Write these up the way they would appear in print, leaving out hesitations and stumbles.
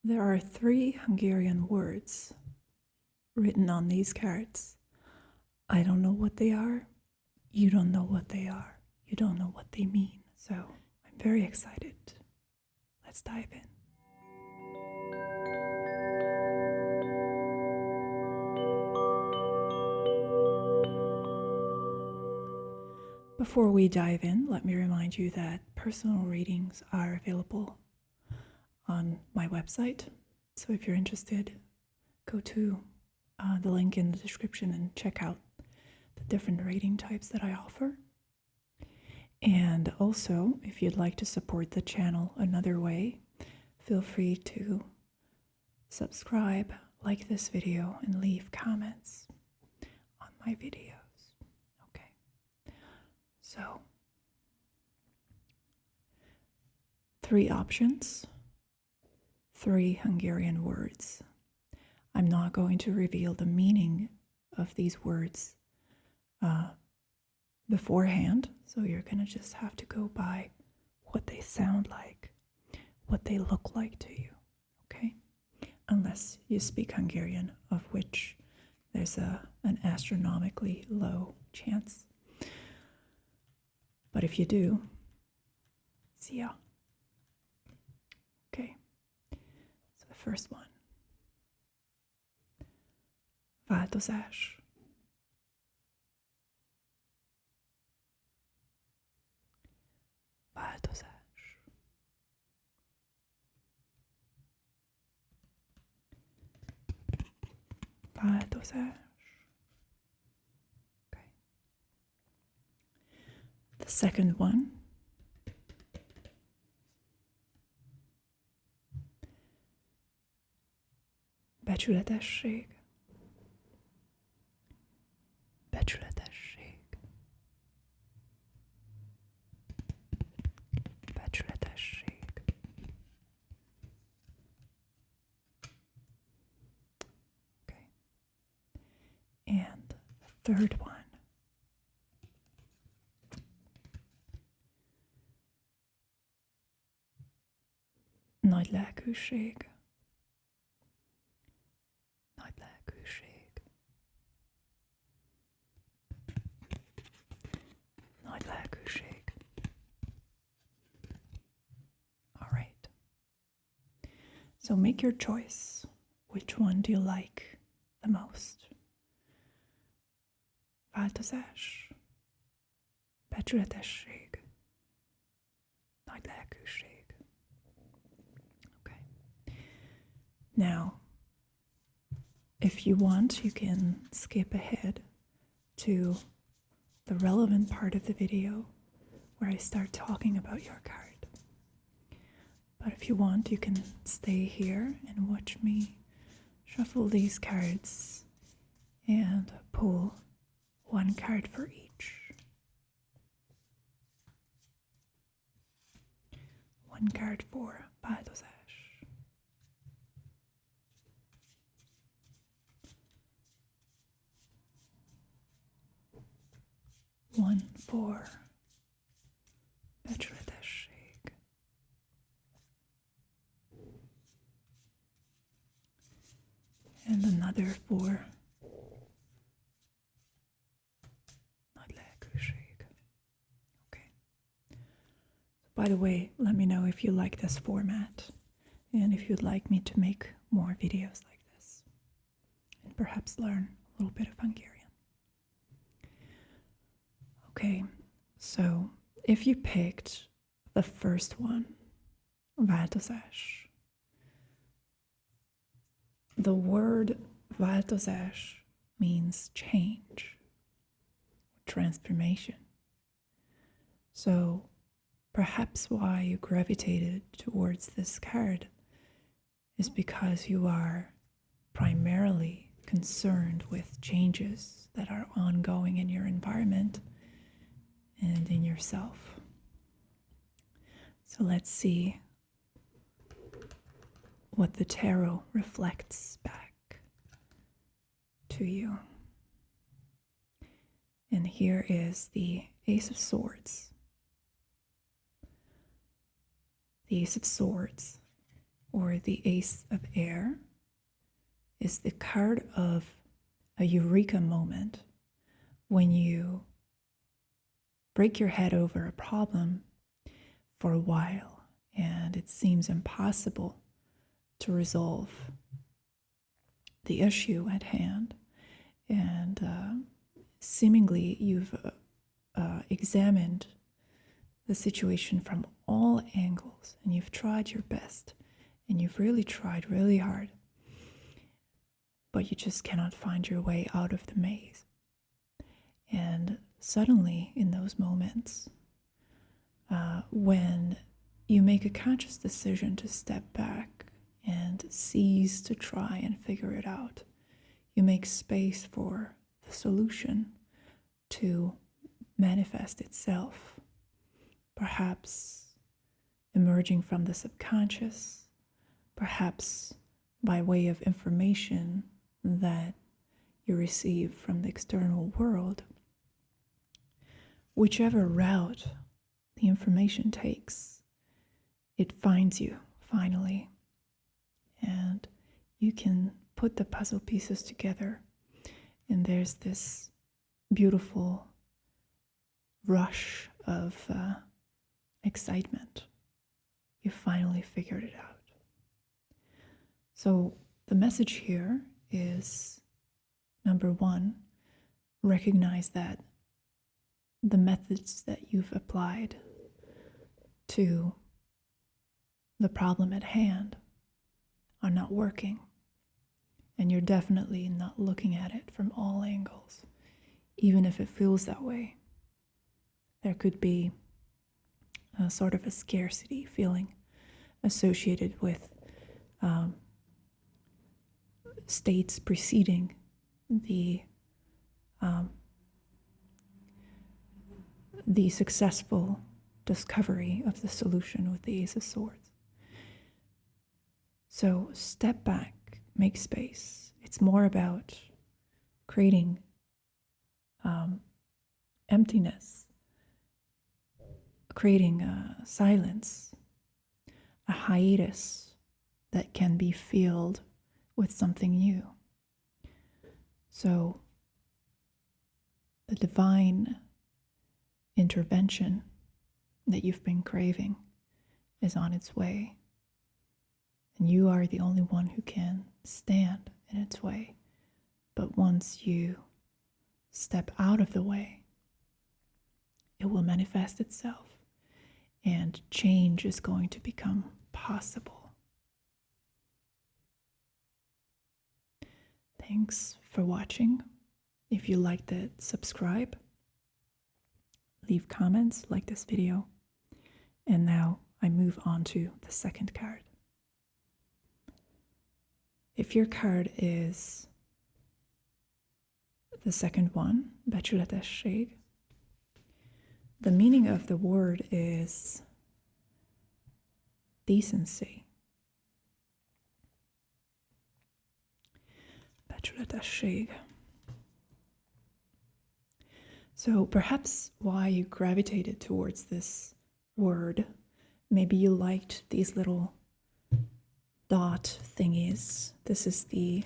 There are 3 Hungarian words written on these cards. I don't know what they are. You don't know what they are. You don't know what they mean. So I'm very excited. Let's dive in. Before we dive in, let me remind you that personal readings are available on my website. So if you're interested, go to the link in the description and check out the different reading types that I offer. And also, if you'd like to support the channel another way, feel free to subscribe, like this video, and leave comments on my videos. Okay, so 3 options, 3 Hungarian words. I'm not going to reveal the meaning of these words beforehand, so you're going to just have to go by what they sound like, what they look like to you, okay? Unless you speak Hungarian, of which there's an astronomically low chance. But if you do, szia. Okay, so the first one. Változás. Változás. Változás. Okay. The second one. Becsületesség. Becsületesség. Becsületesség. Okay. And the third one. Nagy lelkűség. Nagy lelkűség. Nagy lelkűség. All right. So make your choice. Which one do you like the most? Változás. Becsületesség. Nagy lelkűség. Okay. Now, if you want, you can skip ahead to the relevant part of the video where I start talking about your card. But if you want, you can stay here and watch me shuffle these cards and pull one card for each. One card for változás. One for becsületesség. And another for nagy lelkűség. Okay. By the way, let me know if you like this format and if you'd like me to make more videos like this and perhaps learn a little bit of Hungarian. Okay, so if you picked the first one, változás, the word változás means change, transformation. So perhaps why you gravitated towards this card is because you are primarily concerned with changes that are ongoing in your environment and in yourself. So let's see what the tarot reflects back to you. And here is the Ace of Swords. The Ace of Swords or the Ace of Air, is the card of a eureka moment when you break your head over a problem for a while and it seems impossible to resolve the issue at hand. And seemingly you've examined the situation from all angles and you've tried your best and you've really tried really hard, but you just cannot find your way out of the maze. And suddenly, in those moments, when you make a conscious decision to step back and cease to try and figure it out, you make space for the solution to manifest itself, perhaps emerging from the subconscious, perhaps by way of information that you receive from the external world. Whichever route the information takes, it finds you finally, and you can put the puzzle pieces together, and there's this beautiful rush of excitement. You finally figured it out. So the message here is, number one, recognize that the methods that you've applied to the problem at hand are not working, and you're definitely not looking at it from all angles, even if it feels that way. There could be a sort of a scarcity feeling associated with states preceding the successful discovery of the solution with the Ace of Swords. So step back, make space. It's more about creating emptiness, creating silence, a hiatus that can be filled with something new. So the divine intervention that you've been craving is on its way, and you are the only one who can stand in its way. But once you step out of the way, it will manifest itself, and change is going to become possible. Thanks for watching. If you liked it, subscribe, leave comments, like this video. And now I move on to the second card. If your card is the second one, Becsületesség, the meaning of the word is decency. Becsületesség. So perhaps why you gravitated towards this word, maybe you liked these little dot thingies. This is the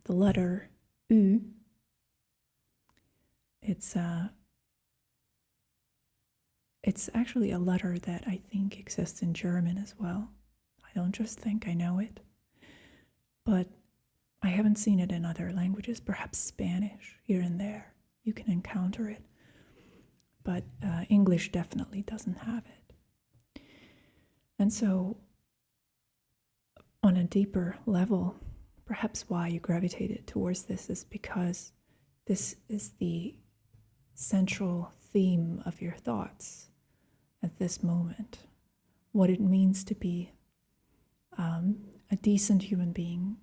letter U. It's actually a letter that I think exists in German as well. I don't just think, I know it. But I haven't seen it in other languages, perhaps Spanish here and there. You can encounter it. But English definitely doesn't have it. And so, on a deeper level, perhaps why you gravitated towards this is because this is the central theme of your thoughts at this moment. What it means to be a decent human being,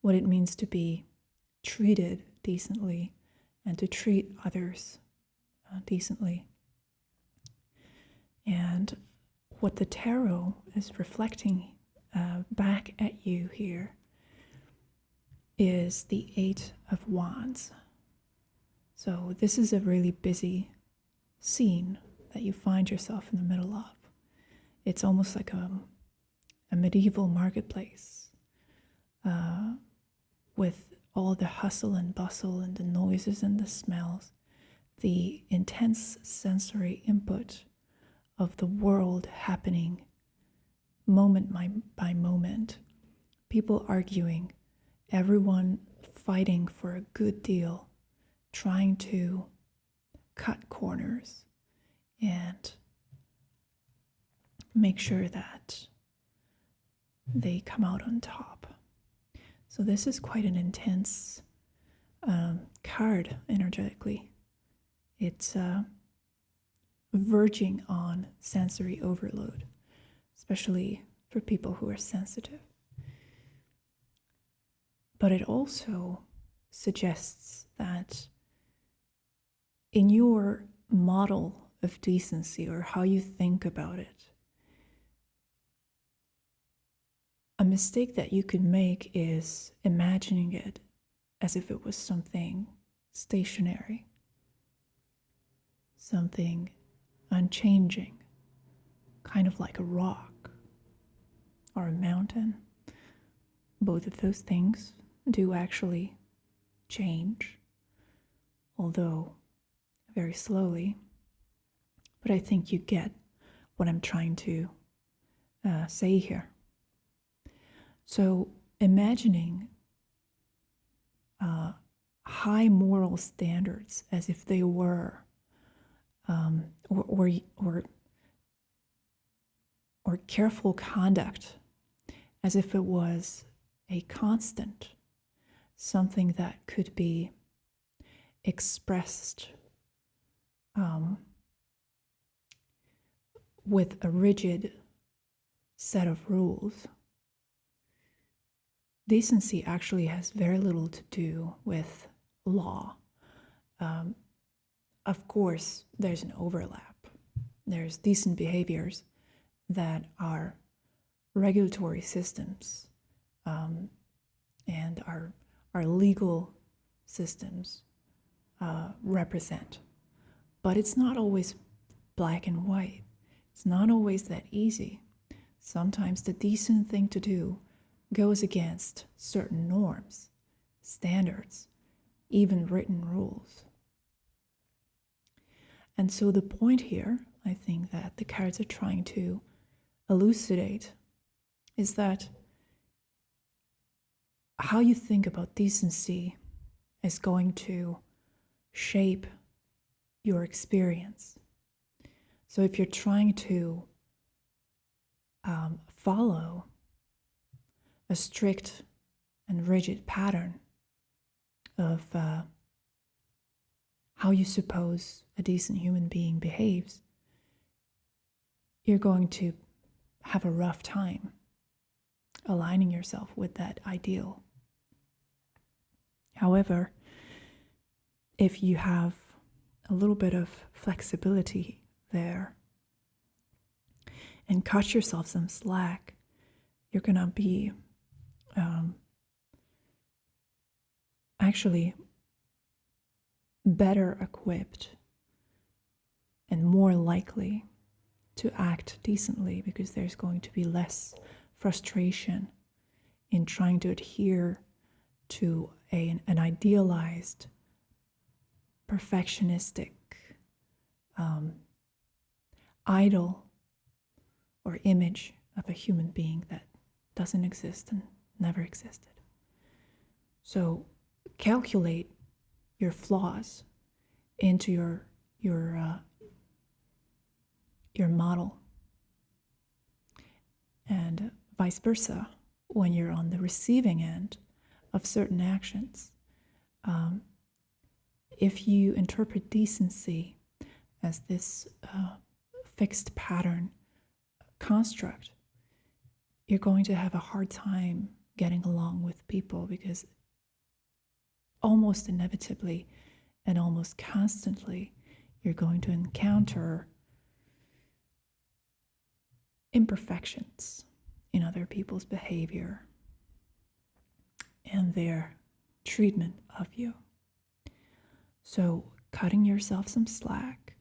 what it means to be treated decently, and to treat others decently. And what the tarot is reflecting back at you here is the Eight of Wands. So this is a really busy scene that you find yourself in the middle of. It's almost like a medieval marketplace with all the hustle and bustle and the noises and the smells, the intense sensory input of the world happening moment by moment, people arguing, everyone fighting for a good deal, trying to cut corners and make sure that they come out on top. So this is quite an intense card energetically. It's verging on sensory overload, especially for people who are sensitive. But it also suggests that in your model of decency, or how you think about it, a mistake that you could make is imagining it as if it was something stationary, something unchanging, kind of like a rock or a mountain. Both of those things do actually change, although very slowly. But I think you get what I'm trying to say here. So imagining high moral standards as if they were or careful conduct as if it was a constant, something that could be expressed with a rigid set of rules. Decency actually has very little to do with law. Of course, there's an overlap. There's decent behaviors that are regulatory systems and our legal systems represent. But it's not always black and white. It's not always that easy. Sometimes the decent thing to do goes against certain norms, standards, even written rules. And so the point here, I think that the cards are trying to elucidate, is that how you think about decency is going to shape your experience. So if you're trying to follow a strict and rigid pattern of how you suppose a decent human being behaves, you're going to have a rough time aligning yourself with that ideal. However, if you have a little bit of flexibility there and cut yourself some slack, you're going to be actually better equipped and more likely to act decently, because there's going to be less frustration in trying to adhere to an idealized, perfectionistic idol or image of a human being that doesn't exist and never existed. So calculate your flaws into your model, and vice versa. When you're on the receiving end of certain actions, if you interpret decency as this fixed pattern construct, you're going to have a hard time getting along with people, because almost inevitably and almost constantly you're going to encounter imperfections in other people's behavior and their treatment of you. So cutting yourself some slack,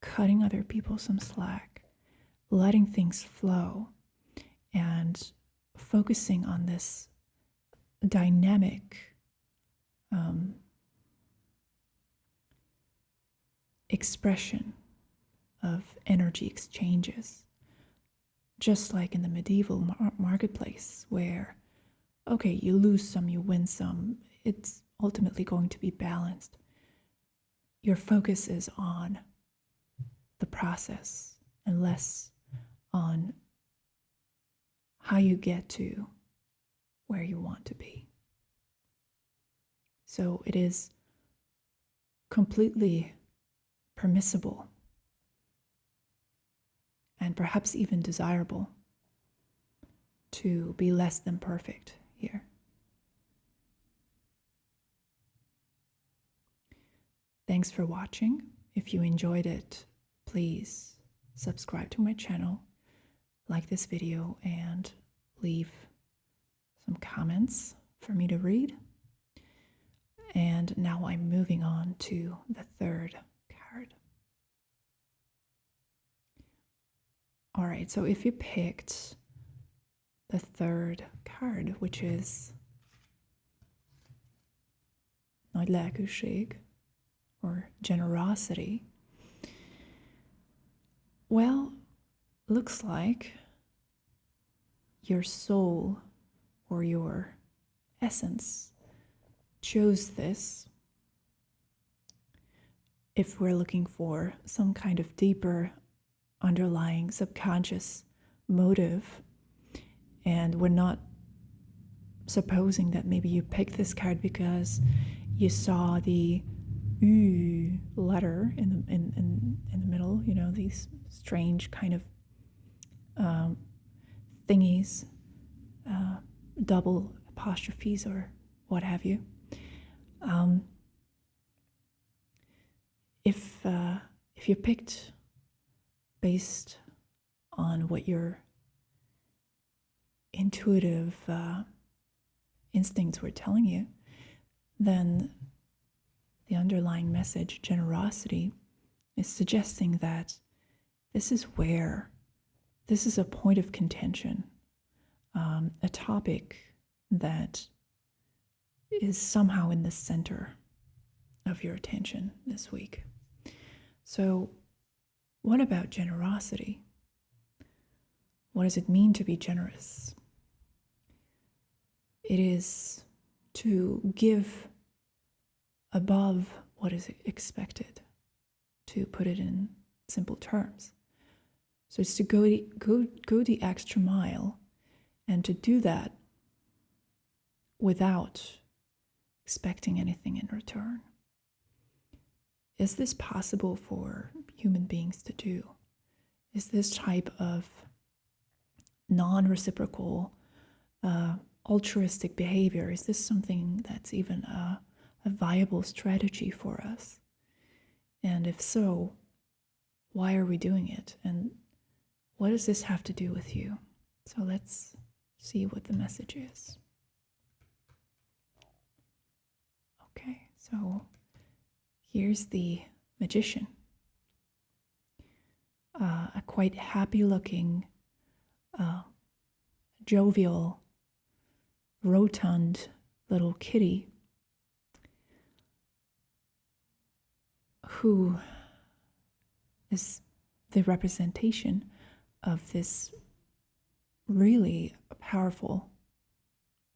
cutting other people some slack, letting things flow, and focusing on this dynamic expression of energy exchanges, just like in the medieval marketplace, where, okay, you lose some, you win some, it's ultimately going to be balanced. Your focus is on the process and less on how you get to where you want to be. So it is completely permissible and perhaps even desirable to be less than perfect here. Thanks for watching. If you enjoyed it, please subscribe to my channel, like this video, and leave some comments for me to read. And now I'm moving on to the third card. All right, so if you picked the third card, which is Nagy lelkűség, or generosity, well, looks like your soul or your essence chose this. If we're looking for some kind of deeper underlying subconscious motive, and we're not supposing that maybe you picked this card because you saw the U letter in the middle, you know, these strange kind of thingies, double apostrophes or what have you. If you picked based on what your intuitive instincts were telling you, then the underlying message, generosity, is suggesting that this is a point of contention, a topic that is somehow in the center of your attention this week. So, what about generosity? What does it mean to be generous? It is to give above what is expected, to put it in simple terms. So it's to go the extra mile, and to do that without expecting anything in return. Is this possible for human beings to do? Is this type of non-reciprocal, altruistic behavior, is this something that's even a viable strategy for us? And if so, why are we doing it? And what does this have to do with you? So let's see what the message is. Okay, so here's the Magician. A quite happy-looking, jovial, rotund little kitty who is the representation of this really powerful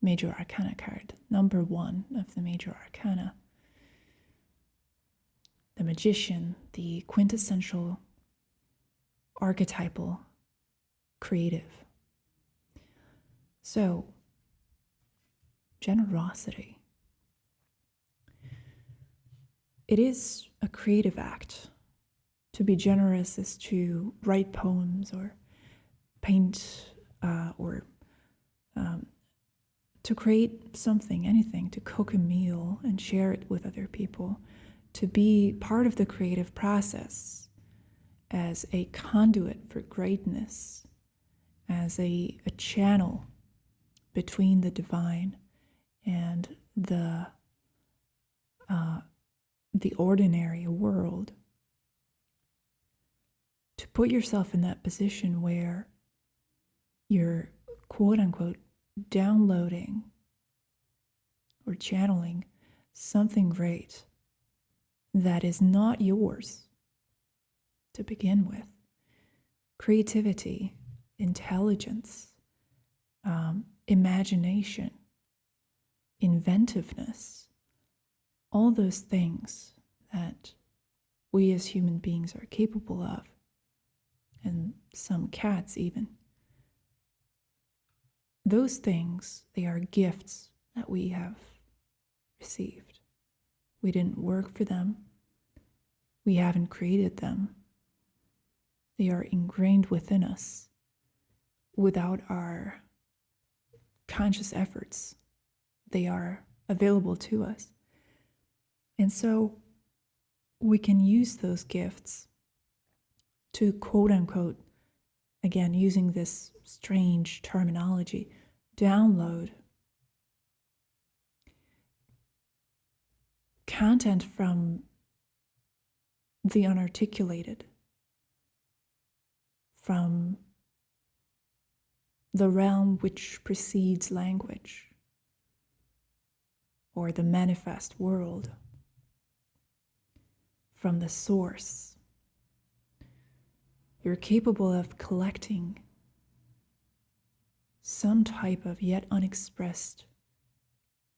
Major Arcana card, number 1 of the Major Arcana. The Magician, the quintessential archetypal creative. So, generosity. It is a creative act. To be generous is to write poems or paint or to create something, anything, to cook a meal and share it with other people, to be part of the creative process as a conduit for greatness, as a channel between the divine and the ordinary world. To put yourself in that position where you're quote unquote downloading or channeling something great that is not yours to begin with. Creativity, intelligence, imagination, inventiveness, all those things that we as human beings are capable of, and some cats even. Those things, they are gifts that we have received. We didn't work for them. We haven't created them. They are ingrained within us without our conscious efforts. They are available to us. And so we can use those gifts to quote unquote, again, using this strange terminology, download content from the unarticulated, from the realm which precedes language, or the manifest world, from the source. You're capable of collecting some type of yet unexpressed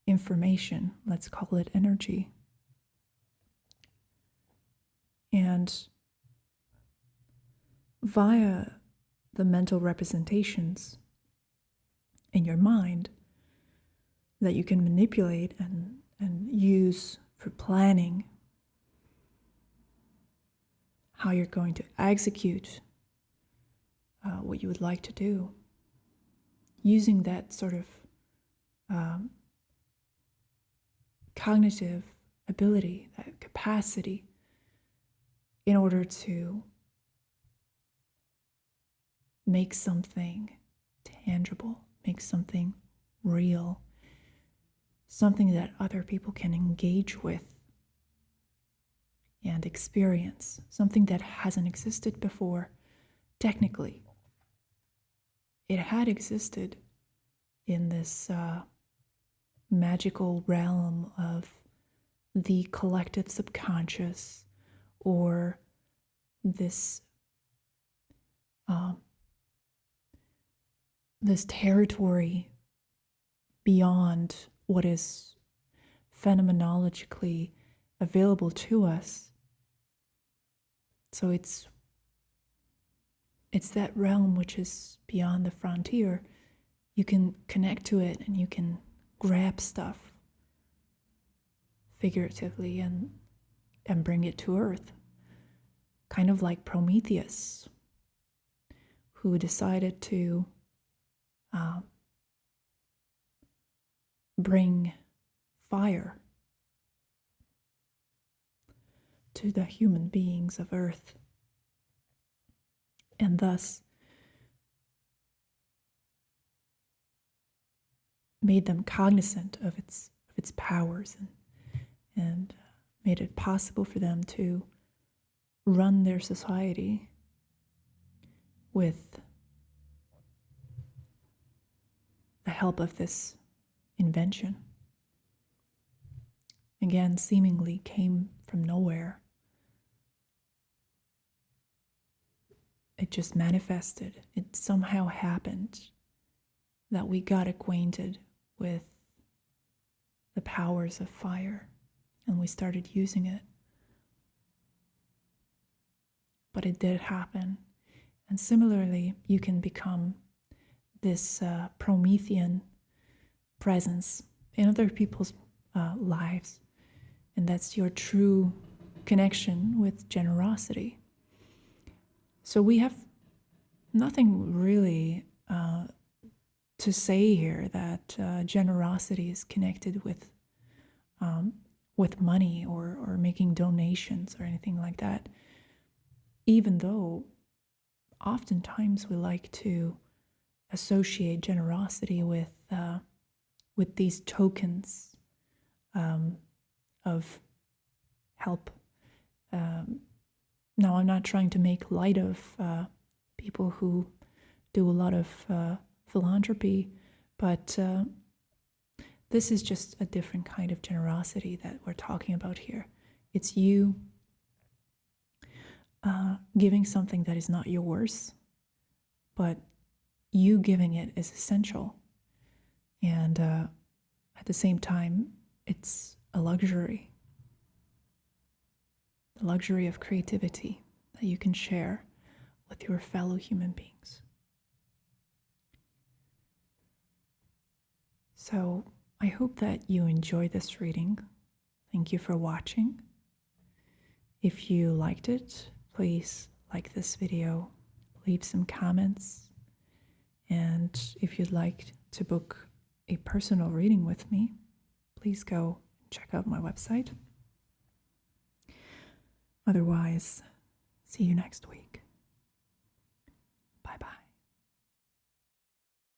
information, let's call it energy. And via the mental representations in your mind that you can manipulate and use for planning how you're going to execute what you would like to do, using that sort of cognitive ability, that capacity, in order to make something tangible, make something real, something that other people can engage with and experience, something that hasn't existed before. Technically, it had existed in this magical realm of the collective subconscious, or this this territory beyond what is phenomenologically available to us. So it's that realm which is beyond the frontier. You can connect to it and you can grab stuff figuratively and bring it to earth. Kind of like Prometheus, who decided to bring fire to the human beings of Earth, and thus made them cognizant of its powers, and made it possible for them to run their society with the help of this invention. Again, seemingly came from nowhere. It just manifested. It somehow happened that we got acquainted with the powers of fire and we started using it. But it did happen. And similarly, you can become this Promethean presence in other people's lives. And that's your true connection with generosity. So we have nothing really to say here that generosity is connected with money or making donations or anything like that. Even though oftentimes we like to associate generosity with these tokens of help. Now, I'm not trying to make light of people who do a lot of philanthropy, but this is just a different kind of generosity that we're talking about here. It's you giving something that is not yours, but you giving it is essential. And at the same time, it's a luxury. The luxury of creativity that you can share with your fellow human beings. So I hope that you enjoyed this reading. Thank you for watching. If you liked it, please like this video, leave some comments, and if you'd like to book a personal reading with me, please go check out my website. Otherwise, see you next week.